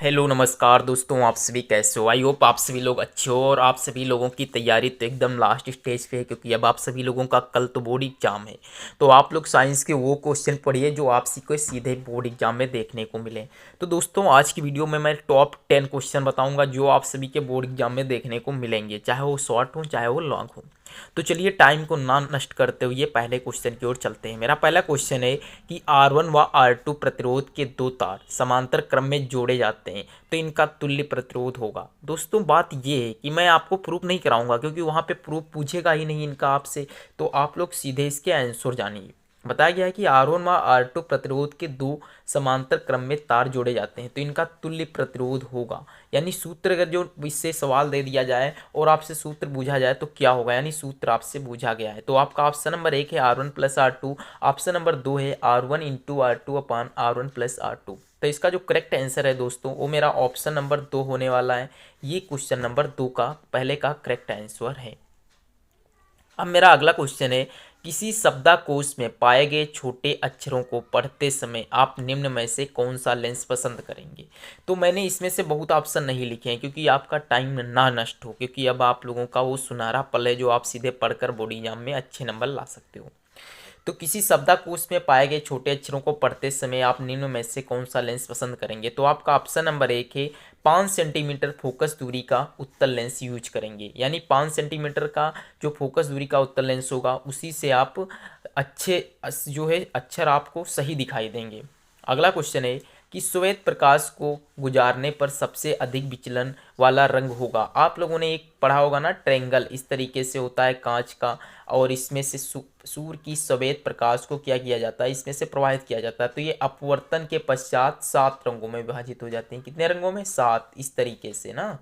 Hello नमस्कार दोस्तों, आप सभी कैसे हो। आई होप आप सभी लोग अच्छे हो और आप सभी लोगों की तैयारी तो एकदम लास्ट स्टेज पे है, क्योंकि अब आप सभी लोगों का कल तो बोर्ड एग्जाम है। तो आप लोग साइंस के वो क्वेश्चन पढ़िए जो आपसी को सीधे बोर्ड एग्जाम में देखने को मिले। तो दोस्तों आज की वीडियो में मैं टॉप 10 क्वेश्चन बताऊंगा जो आप सभी के बोर्ड एग्जाम में देखने को मिलेंगे, चाहे वो शॉर्ट हो चाहे वो लॉन्ग हो। तो चलिए टाइम को ना नष्ट करते हुए पहले क्वेश्चन की ओर चलते हैं। मेरा पहला क्वेश्चन है कि R1 व R2 प्रतिरोध के दो तार समांतर क्रम में जोड़े जाते हैं तो इनका तुल्य प्रतिरोध होगा। दोस्तों बात ये है कि मैं आपको प्रूफ नहीं कराऊंगा, क्योंकि वहाँ पे प्रूफ पूछेगा ही नहीं इनका आपसे। तो आप लोग सीधे इसके आंसर जानिए। बताया गया है कि R1 व R2 प्रतिरोध के दो समांतर क्रम में तार जोड़े जाते हैं तो इनका तुल्य प्रतिरोध होगा। यानी सूत्र अगर जो इससे सवाल दे दिया जाए और आपसे सूत्र पूछा जाए तो क्या होगा, यानी सूत्र आपसे पूछा गया है। तो आपका ऑप्शन नंबर 1 है R1 plus R2, option number 2 है R1 इंटू R2 अपान R1 प्लस R2। तो इसका जो करेक्ट आंसर है दोस्तों वो मेरा ऑप्शन नंबर 2 होने वाला है। ये क्वेश्चन नंबर 2 का पहले का करेक्ट आंसर है। अब मेरा अगला क्वेश्चन है, किसी शब्दकोश में पाए गए छोटे अक्षरों को पढ़ते समय आप निम्न में से कौन सा लेंस पसंद करेंगे। तो मैंने इसमें से बहुत ऑप्शन नहीं लिखे हैं क्योंकि आपका टाइम ना नष्ट हो, क्योंकि अब आप लोगों का वो सुनहरा पल है जो आप सीधे पढ़कर बोर्ड एग्जाम में अच्छे नंबर ला सकते हो। तो किसी शब्दकोश में पाए गए छोटे अक्षरों को पढ़ते समय आप निम्न में से कौन सा लेंस पसंद करेंगे। तो आपका ऑप्शन नंबर 1 है 5 सेंटीमीटर फोकस दूरी का उत्तल लेंस यूज करेंगे। यानी 5 सेंटीमीटर का जो फोकस दूरी का उत्तल लेंस होगा उसी से आप अच्छे जो है अक्षर आपको सही दिखाई देंगे। अगला क्वेश्चन है कि श्वेत प्रकाश को गुजारने पर सबसे अधिक विचलन वाला रंग होगा। आप लोगों ने एक पढ़ा होगा ना, ट्रायंगल इस तरीके से होता है कांच का, और इसमें से सूर्य की श्वेत प्रकाश को क्या किया जाता है, इसमें से प्रवाहित किया जाता है। तो ये अपवर्तन के पश्चात 7 रंगों में विभाजित हो जाते हैं। कितने रंगों में? 7। इस तरीके से ना,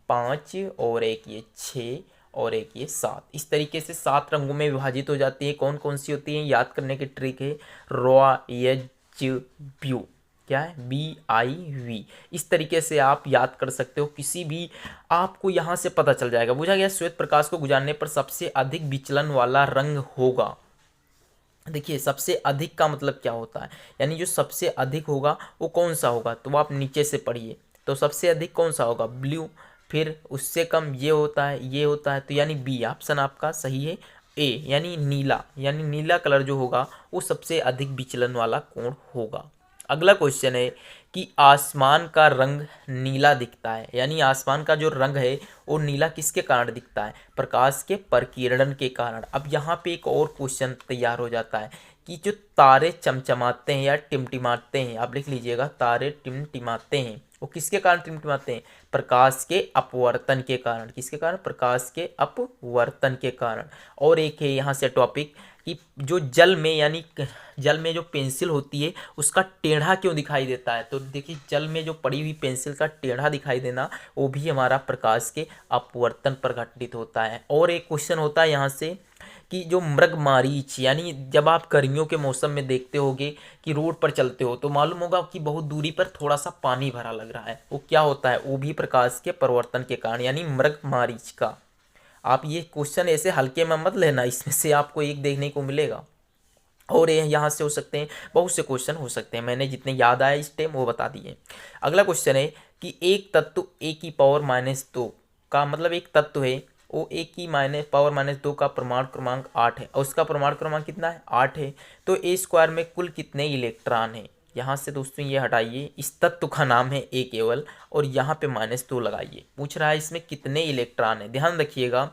5 और एक ये 6 और एक ये 7, इस तरीके से 7 रंगों में विभाजित हो जाती है। कौन कौन सी होती है याद करने की ट्रिक है, रॉयज ब्यू, क्या है, BIV। इस तरीके से आप याद कर सकते हो, किसी भी आपको यहाँ से पता चल जाएगा। बुझा गया? श्वेत प्रकाश को गुजारने पर सबसे अधिक विचलन वाला रंग होगा। देखिए सबसे अधिक का मतलब क्या होता है, यानी जो सबसे अधिक होगा वो कौन सा होगा, तो आप नीचे से पढ़िए। तो सबसे अधिक कौन सा होगा? ब्लू। फिर उससे कम ये होता है, ये होता है, तो यानी बी ऑप्शन आपका सही है। ए यानी नीला, यानी नीला कलर जो होगा वो सबसे अधिक विचलन वाला कोण होगा। अगला क्वेश्चन है कि आसमान का रंग नीला दिखता है। यानी आसमान का जो रंग है वो नीला किसके कारण दिखता है? प्रकाश के प्रकीर्णन के कारण। अब यहाँ पे एक और क्वेश्चन तैयार हो जाता है कि जो तारे चमचमाते हैं या टिमटिमाते हैं, आप लिख लीजिएगा, तारे टिमटिमाते हैं वो किसके कारण टिमटिमाते हैं? प्रकाश के अपवर्तन के कारण। किसके कारण? प्रकाश के अपवर्तन के कारण। और एक है यहाँ से टॉपिक कि जो जल में, यानी जल में जो पेंसिल होती है उसका टेढ़ा क्यों दिखाई देता है। तो देखिए जल में जो पड़ी हुई पेंसिल का टेढ़ा दिखाई देना वो भी हमारा प्रकाश के अपवर्तन पर घटित होता है। और एक क्वेश्चन होता है यहाँ से कि जो मृगमारीच, यानी जब आप गर्मियों के मौसम में देखते होगे कि रोड पर चलते हो तो मालूम होगा कि बहुत दूरी पर थोड़ा सा पानी भरा लग रहा है, वो क्या होता है? वो भी प्रकाश के परिवर्तन के कारण, यानी मृगमारीच का। आप ये क्वेश्चन ऐसे हल्के में मत लेना, इसमें से आपको एक देखने को मिलेगा। और ये यहाँ से हो सकते हैं, बहुत से क्वेश्चन हो सकते हैं, मैंने जितने याद आया इस टाइम वो बता दिए। अगला क्वेश्चन है कि एक तत्व ए की पावर -2 का, मतलब एक तत्व है वो ए की पावर -2 का परमाणु क्रमांक 8 है और उसका परमाणु क्रमांक कितना है? 8 है। तो ए स्क्वायर में कुल कितने इलेक्ट्रॉन है? यहाँ से दोस्तों ये हटाइए, इस तत्व का नाम है ए केवल, और यहाँ पे -2 लगाइए। पूछ रहा है इसमें कितने इलेक्ट्रॉन है। ध्यान रखिएगा,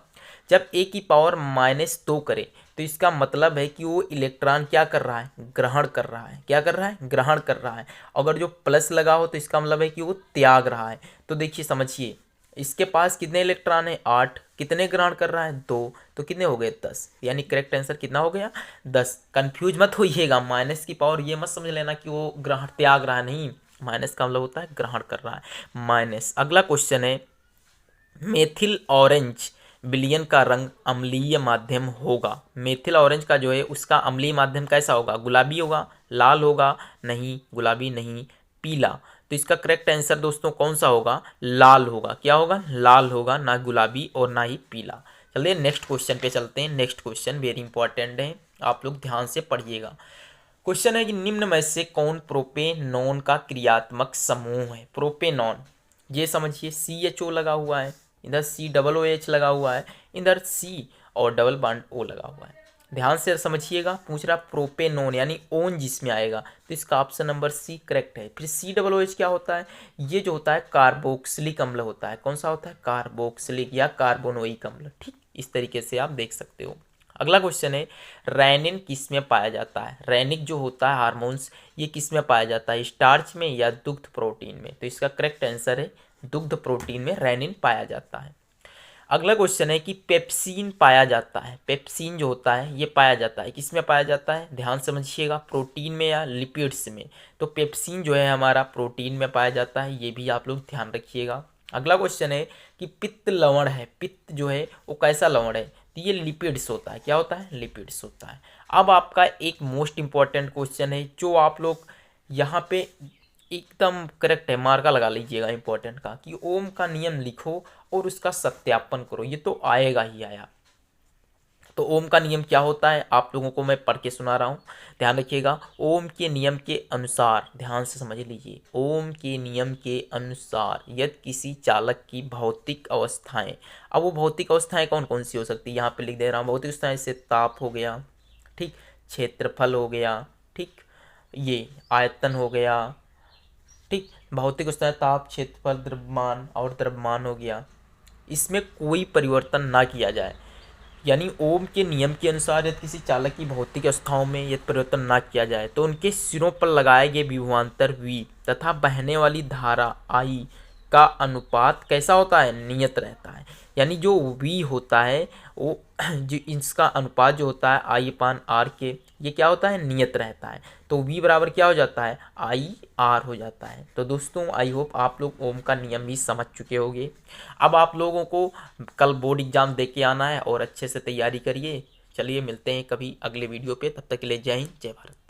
जब ए की पावर -2 करे तो इसका मतलब है कि वो इलेक्ट्रॉन क्या कर रहा है? ग्रहण कर रहा है। क्या कर रहा है? ग्रहण कर रहा है। अगर जो प्लस लगा हो तो इसका मतलब है कि वो त्याग रहा है। तो देखिए समझिए, इसके पास कितने इलेक्ट्रॉन है? 8। कितने ग्रहण कर रहा है? 2। तो कितने हो गए? 10। यानी करेक्ट आंसर कितना हो गया? 10। कंफ्यूज मत होइएगा, माइनस की पावर ये मत समझ लेना कि वो ग्रहण त्याग रहा है, नहीं, माइनस का मतलब होता है ग्रहण कर रहा है, माइनस। अगला क्वेश्चन है, मेथिल ऑरेंज विलयन का रंग अम्लीय माध्यम होगा। मेथिल ऑरेंज का जो है उसका अम्लीय माध्यम कैसा होगा? गुलाबी होगा, लाल होगा, नहीं गुलाबी नहीं, पीला। तो इसका करेक्ट आंसर दोस्तों कौन सा होगा? लाल होगा। क्या होगा? लाल होगा, ना गुलाबी और ना ही पीला। चलिए नेक्स्ट क्वेश्चन पे चलते हैं। नेक्स्ट क्वेश्चन वेरी इंपॉर्टेंट है, आप लोग ध्यान से पढ़िएगा। क्वेश्चन है कि निम्न में से कौन प्रोपेनॉन का क्रियात्मक समूह है। प्रोपेनॉन, ये समझिए CHO लगा हुआ है, इधर COOH लगा हुआ है, इधर C और डबल बॉन्ड O लगा हुआ है। ध्यान से समझिएगा, पूछ रहा प्रोपेनॉन यानी ओन जिसमें आएगा, तो इसका ऑप्शन नंबर C करेक्ट है। फिर COOH क्या होता है, ये जो होता है कार्बोक्सिलिक अम्ल होता है। कौन सा होता है, कार्बोक्सिलिक या कार्बोनोइक अम्ल। ठीक, इस तरीके से आप देख सकते हो। अगला क्वेश्चन है रेनिन किस में पाया जाता है। रेनिक जो होता है हार्मोन्स, ये किस में पाया जाता है, स्टार्च में या दुग्ध प्रोटीन में। तो इसका करेक्ट आंसर है दुग्ध प्रोटीन में रेनिन पाया जाता है। अगला क्वेश्चन है कि पेप्सिन पाया जाता है। पेप्सिन जो होता है ये पाया जाता है किस में पाया जाता है, ध्यान समझिएगा, प्रोटीन में या लिपिड्स में। तो पेप्सिन जो है हमारा प्रोटीन में पाया जाता है, ये भी आप लोग ध्यान रखिएगा। अगला क्वेश्चन है कि पित्त लवण है, पित्त जो है वो कैसा लवण है, तो ये लिपिड्स होता है। क्या होता है, लिपिड्स होता है। अब आपका एक मोस्ट इंपॉर्टेंट क्वेश्चन है जो आप लोग यहाँ पे एकदम करेक्ट है, मार्का लगा लीजिएगा इंपॉर्टेंट का, कि ओम का नियम लिखो और उसका सत्यापन करो। ये तो आएगा ही आया। तो ओम का नियम क्या होता है आप लोगों को मैं पढ़ के सुना रहा हूँ, ध्यान रखिएगा। ओम के नियम के अनुसार, ध्यान से समझ लीजिए, ओम के नियम के अनुसार यदि किसी चालक की भौतिक अवस्थाएं, अब वो भौतिक अवस्थाएं कौन कौन सी हो सकती है, यहाँ पे लिख दे रहा हूँ। भौतिक अवस्थाएं जैसे ताप हो गया, ठीक, क्षेत्रफल हो गया, ठीक, ये आयतन हो गया, ठीक, भौतिक अवस्थाएं ताप, क्षेत्रफल, द्रव्यमान और द्रव्यमान हो गया, इसमें कोई परिवर्तन ना किया जाए। यानी ओम के नियम के अनुसार यदि किसी चालक की भौतिक अवस्थाओं में यदि परिवर्तन ना किया जाए तो उनके सिरों पर लगाए गए विभवांतर V तथा बहने वाली धारा I का अनुपात कैसा होता है, नियत रहता है। यानी जो V होता है वो जो इसका अनुपात जो होता है I/R के, ये क्या होता है, नियत रहता है। तो V बराबर क्या हो जाता है, IR हो जाता है। तो दोस्तों आई होप आप लोग ओम का नियम भी समझ चुके होंगे। अब आप लोगों को कल बोर्ड एग्जाम दे के आना है और अच्छे से तैयारी करिए। चलिए मिलते हैं कभी अगले वीडियो पे, तब तक के लिए जय हिंद, जय भारत।